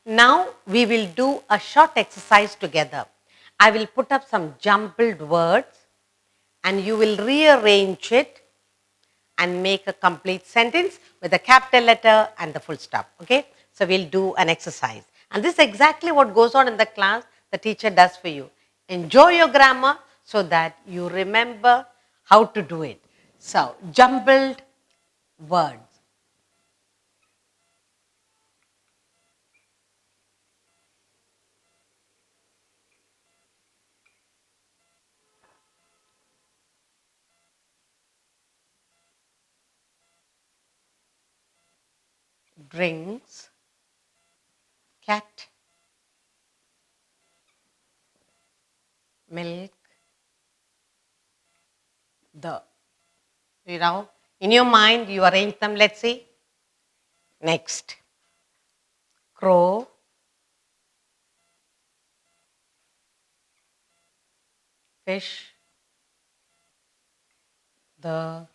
Now we will do a short exercise together. I will put up some jumbled words and you will rearrange it and make a complete sentence with a capital letter and the full stop. Okay? So we'll do an exercise. And this is exactly what goes on in the class the teacher does for you. Enjoy your grammar so that you remember how to do it. So, jumbled words. Drinks, cat, milk, the. You know, in your mind, you arrange them. Let's see. Next, crow, fish, the,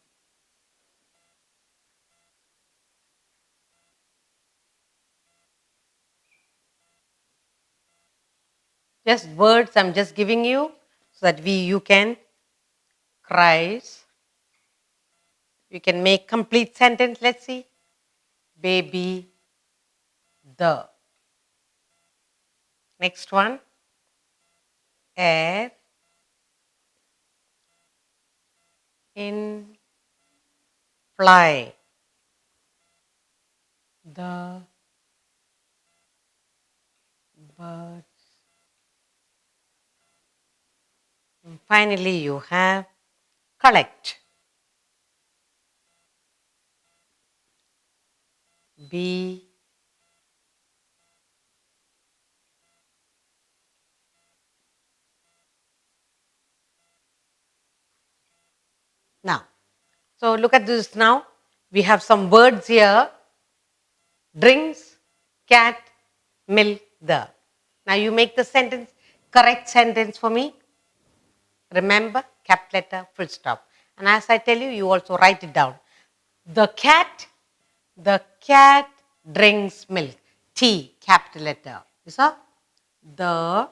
just words I'm just giving you so that you can cries. You can make complete sentence. Let's see. Baby, the. Next one, air, in, fly, the birds. And finally, you have collect. Be, now. So look at this now. We have some words here. Drinks, cat, milk, the. Now you make the sentence, correct sentence for me. Remember, capital letter, full stop. And as I tell you, you also write it down. The cat drinks milk. T, capital letter. You saw? The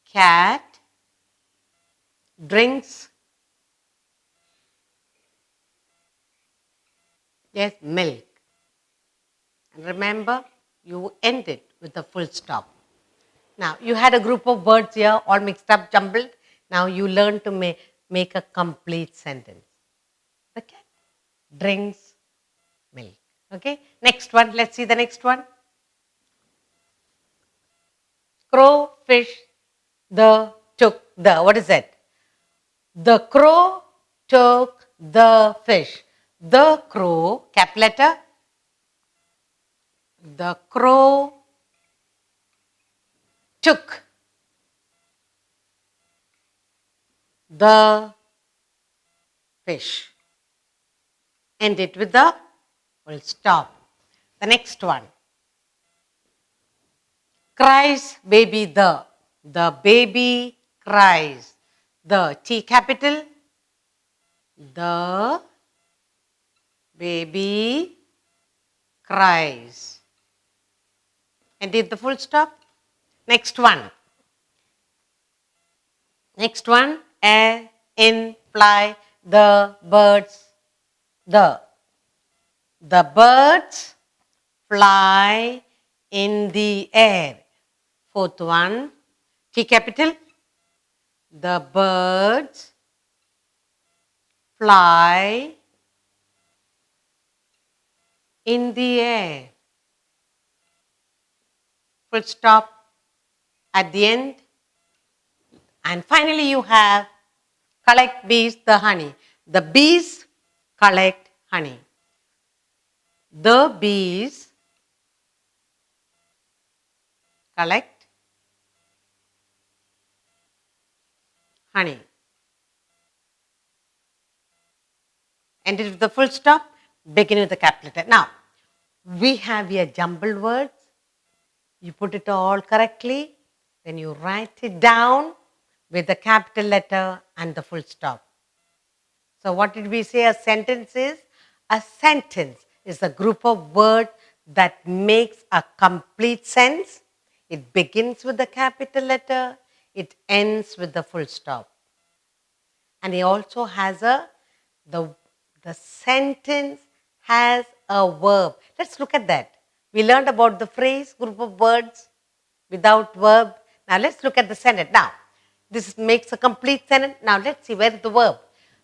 cat drinks, yes, milk. And remember, you end it with a full stop. Now, you had a group of words here, all mixed up, jumbled. Now, you learn to make a complete sentence. The cat drinks milk. Okay? Next one, let's see the next one. Crow, fish, the, took, the. What is that? The crow took the fish. The crow, cap letter. The crow took the fish. End it with the full stop. The next one. Cries baby the. The baby cries. The T capital. The baby cries. And did the full stop. Next one. Next one. Air, in, fly, the birds. The birds fly in the air. Fourth one. T capital. The birds fly in the air. Full stop at the end. And finally you have collect bees, the honey. The bees collect honey. The bees collect honey. End it with the full stop, begin with the capital letter. Now, we have here jumbled words. You put it all correctly, then you write it down with the capital letter and the full stop. So what did we say a sentence is? A sentence is a group of words that makes a complete sense. It begins with the capital letter, it ends with the full stop. And he also has the sentence has a verb. Let's look at that. We learned about the phrase, group of words without verb. Now let's look at the sentence. Now, this makes a complete sentence. Now let's see where is the verb.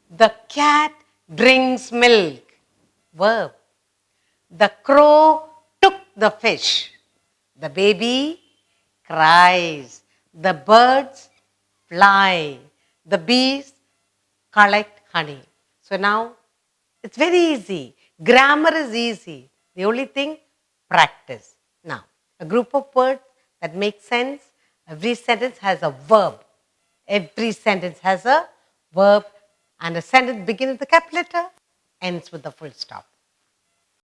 The cat drinks milk. Verb. The crow took the fish. The baby cries. The birds fly. The bees collect honey. So now it's very easy. Grammar is easy. The only thing, practice. Now, a group of words that make sense. Every sentence has a verb. Every sentence has a verb, and a sentence begins with the capital letter, ends with the full stop.